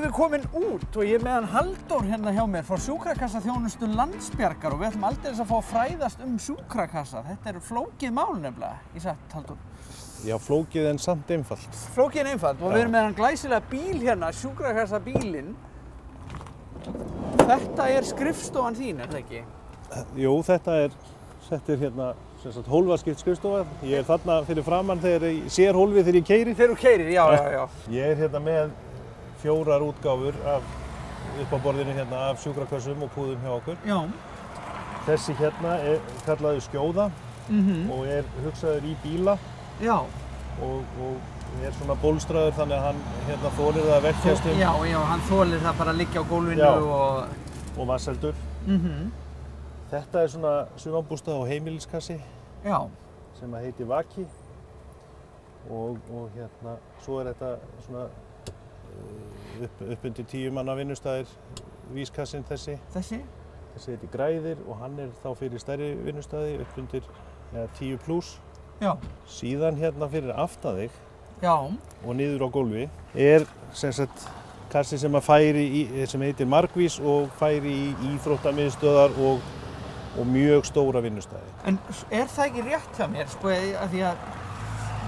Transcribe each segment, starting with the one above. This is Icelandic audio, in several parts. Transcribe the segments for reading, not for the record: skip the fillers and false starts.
við komin út og ég er með hann Halldór hérna hjá mér frá sjúkrakassaþjónustu Landsbjargar og við ætlum aldeilis að fá að fræðast sjúkrakassa. Þetta er flókið mál nefnilega, ég sagt Halldór. Já, flókið en samt einfalt. Flókið en einfalt og við erum með hann glæsilega bíl hérna, sjúkrakassabílinn. Þetta er skrifstofan þín, er það ekki? Jú, þetta er hérna hólfaskipt skrifstofa. Ég er þarna fyrir framann þegar ég sér hólfið þegar ég keyri. Þegar þú keyrir, já. Ég er hérna með 4 útgáfur upp á borðinu hérna af sjúkrakössum og púðum hjá okkur. Já. Þessi hérna er kallaður skjóða og er hugsaður í bíla. Já. Og er svona bólstraður þannig að hann hérna þolir það að velkjast Já, hann þolir það bara að liggja á gólfinu og vatnseldur. Þetta er svona sumarbústað- og heimiliskassi sem heitir Vaki og hérna svo er þetta svona upp undir 10 manna vinnustæðir vískassin þessi. Þessi heitir Græðir og hann er þá fyrir stærri vinnustæði upp undir 10 pluss. Já. Síðan hérna fyrir aftan þig og niður á gólfi er sem sagt kassi sem sem heitir Markvís og færi í íþróttamiðstöðvar og mjög stóra vinnustæði. En er það ekki rétt hjá mér, sko, að því að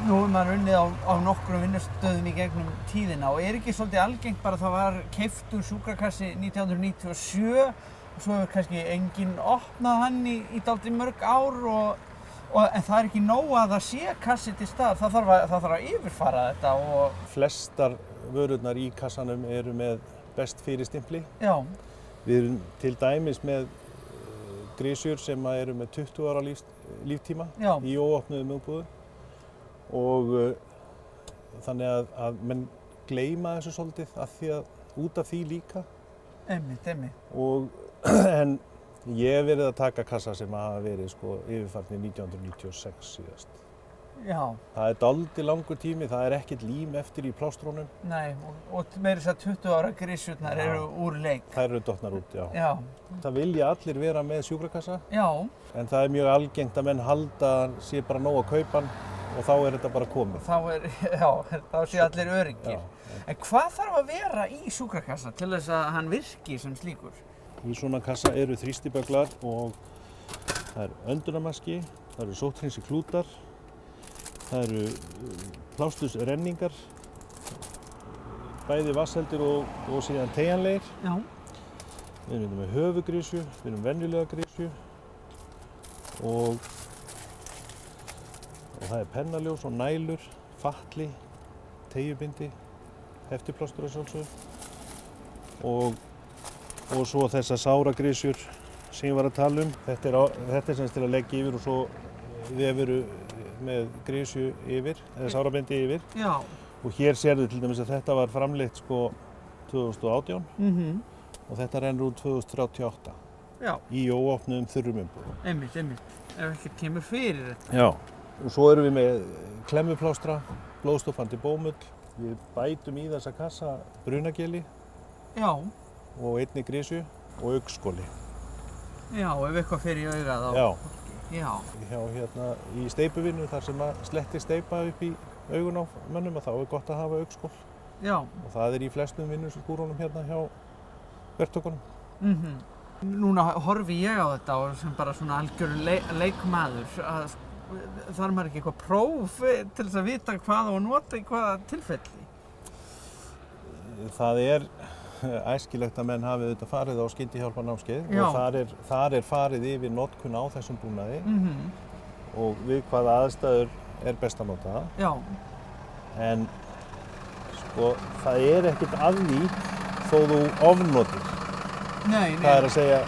nú er maður unnið á nokkrum vinnustöðum í gegnum tíðina og er ekki svolítið algengt bara að það var keyptur sjúkrakassi 1997 og svo hefur kannski enginn opnað hann í dálítið mörg ár en það er ekki nóg að það sé kassi til stað, það þarf að yfirfara þetta og... Flestar vörurnar í kassanum eru með best fyrir stimpli. Já. Við erum til dæmis með grisjur sem eru með 20 ára líftíma í óopnuðum umbúðum og þannig að menn gleyma þessu svolítið út af því líka. Einmitt. En ég hef verið að taka kassa sem hafa verið yfirfarnir 1996 síðast. Já. Það er dálítið langur tími, það er ekkert lím eftir í plástrónum. Nei, og meira þess að 20 ára grisjurnar eru úr leik. Þær eru dottnar út, já. Það vilja allir vera með sjúkrakassa. Já. En það er mjög algengt að menn halda sé bara nóg að kaupa hann og þá er þetta bara komið. Þá sé allir öruggir. En hvað þarf að vera í sjúkrakassa til þess að hann virki sem slíkur? Í svona kassa eru þrýstibögglar og það er öndunarmaski, það eru sótthreinsi klútar, það eru plástusrenningar, bæði vatnseldir og síðan teygjanlegir. Já. Við erum með höfugrisju, við erum venjulega grisju og það er pennaljós og nælur, fatli, teygjubindi, heftiplástur að sjálfsögðu og svo þessar sáragrisjur sem ég var að tala um. Þetta er semst til að leggja yfir og svo vefur með grisju yfir, eða sárabindi yfir. Já. Og hér sérðu til dæmis að þetta var framleitt 2018 og þetta rennur út 2038 í óopnuðum þurrum umbúðum. Einmitt, ef ekkert kemur fyrir þetta. Já, og svo erum við með klemmuplástra, blóðstoppandi bómull. Við bætum í þessa kassa brunageli og einnig grisju og augskoli. Já, ef eitthvað fer í augað á fólki. Já. Hérna í steypuvinnu þar sem að sletti steypa upp í augun á mönnum og þá er gott að hafa augskol. Já. Og það er í flestum vinnuskúrunum hérna hjá verktökunum. Núna horfi ég á þetta og sem bara svona algjörur leikmaður. Þarf maður ekki eitthvað próf til þess að vita hvað og nota í hvaða tilfelli? Það er æskilegt að menn hafi auðvitað farið á skyndihjálparnámskeið og þar er farið yfir notkun á þessum búnaði og við hvaða aðstæður er best að nota það. Já. En það er ekkert að því þó þú ofnotir. Nei. Það er að segja,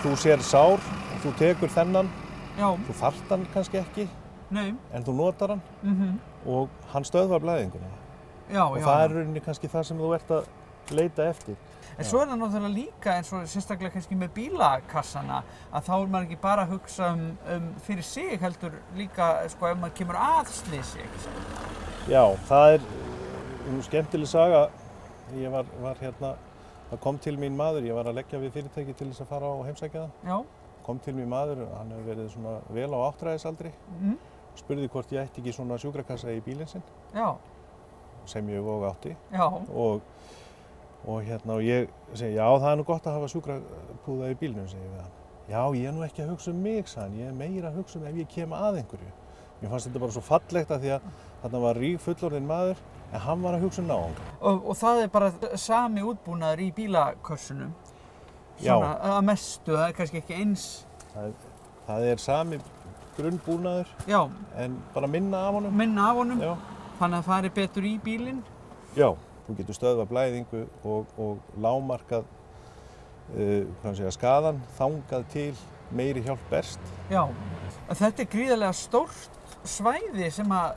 þú sér sár og þú tekur þennan, þú þarft hann kannski ekki, en þú notar hann og hann stöðvar blæðinguna. Og það er rauninni kannski það sem þú ert að leita eftir. En svo er það náttúrulega líka eins og sérstaklega kannski með bílakassana að þá er maður ekki bara að hugsa fyrir sig heldur líka ef maður kemur að slysi. Já, það er skemmtileg saga. Ég var hérna, það kom til mín maður, ég var að leggja við fyrirtæki til þess að fara á heimsækja það. Já. Kom til mín maður, hann hefur verið svona vel á áttræðisaldri. Spurði hvort ég ætti ekki svona sjúkrakassa í bílinn sinn. Já. Sem ég og átti. Já. Og og ég segi, já, það nú gott að hafa sjúkrapúða í bílnum, segi ég við hann. Já, ég nú ekki að hugsa mig, sagði hann, ég meira að hugsa ef ég kem að einhverju. Mér fannst þetta bara svo fallegt að því að þarna var rík fullorðinn maður, en hann var að hugsa náunga. Og það bara sami útbúnaður í bílakössunum? Svona að mestu, það kannski ekki eins? Það sami grunnbúnaður, já. En bara minna af honum. Minna af honum? Já. Þannig að það fari betur í bílinn? Já, þú getur stöðvað blæðingu og lágmarkað skaðann, þangað til meiri hjálp berst. Já, þetta gríðarlega stórt svæði sem að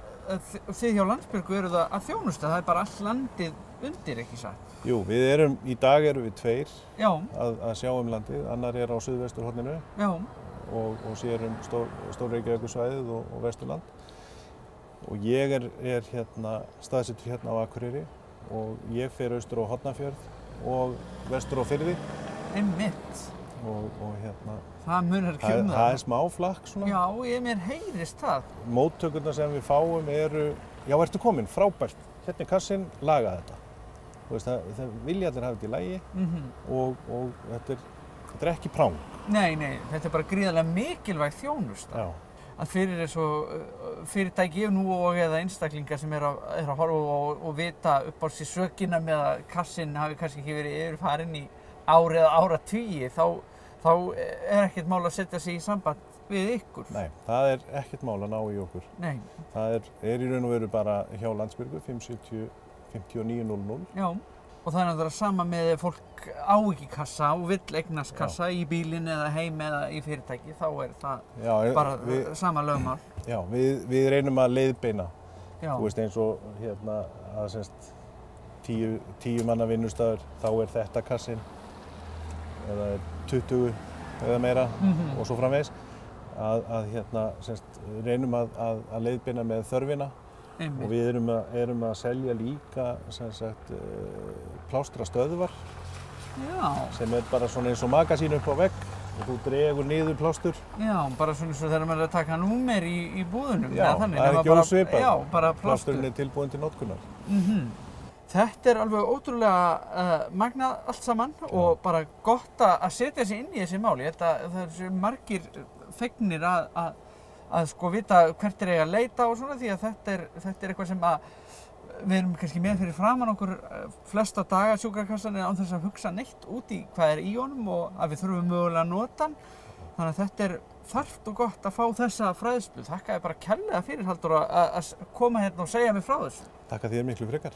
þið hjá Landsbjörgu eruð að þjónusta, það bara allt landið undir, ekki satt? Jú, í dag erum við tveir já. Að sjá landið, annar á suðvesturhorninu og sér Stór-Reykjavíkursvæðið og Vesturland. Og ég staðsettur hérna á Akureyri og ég fer austur á Hornafjörð og vestur á Firði. Einmitt. Og það munar ekki um það. Það smá flakk svona. Já, mér heyrist það. Móttökurnar sem við fáum eru, já, ertu komin, frábært, hérna kassinn, laga þetta. Þú veist, það vilja allir hafa þetta í lagi og þetta ekki prang. Nei, þetta bara gríðarlega mikilvæg þjónusta. Já. Að fyrir þessu fyrirtæki nú og eða einstaklingar sem að horfa og vita upp á sér sökina með að kassinn hafi kannski ekki verið yfirfarinn í ári eða áratugi, þá ekkert mál að setja sig í samband við ykkur. Nei, það ekkert mál að ná í okkur. Nei. Það í raun og veru bara hjá Landsbjörgu, 570 5900. Já, og það náttúrulega sama með ef fólk á ekki kassa og vill eignast kassa í bílinn eða heim eða í fyrirtæki, þá það bara sama lögmál. Já, við reynum að leiðbeina. Já. Þú veist eins og að 10 manna vinnustaður, þá þetta kassinn, eða 20 eða meira og svo framvegis. Reynum að leiðbeina með þörfina. Og við erum að selja líka plástrastöðvar sem bara svona eins og magasín upp á vegg og þú dregur niður plástur. Já, bara svona eins og þegar maður taka númer í búðunum. Já, það ekki ósvipað. Já, bara plástur. Plásturinn tilbúinn til notkunar. Þetta alveg ótrúlega magnað allt saman og bara gott að setja sig inn í þessi máli. Það eru margir fegnir að vita hvert eiga að leita og svona því að þetta eitthvað sem við erum kannski með fyrir framan okkur flesta daga sjúkrakassan án þess að hugsa neitt út í hvað í honum og að við þurfum mögulega að nota hann. Þannig að þetta þarft og gott að fá þessa fræðslu. Þakka þér bara kærlega fyrir, Halldór, að koma hérna og segja mér frá þessu. Þakka þér miklu frekar.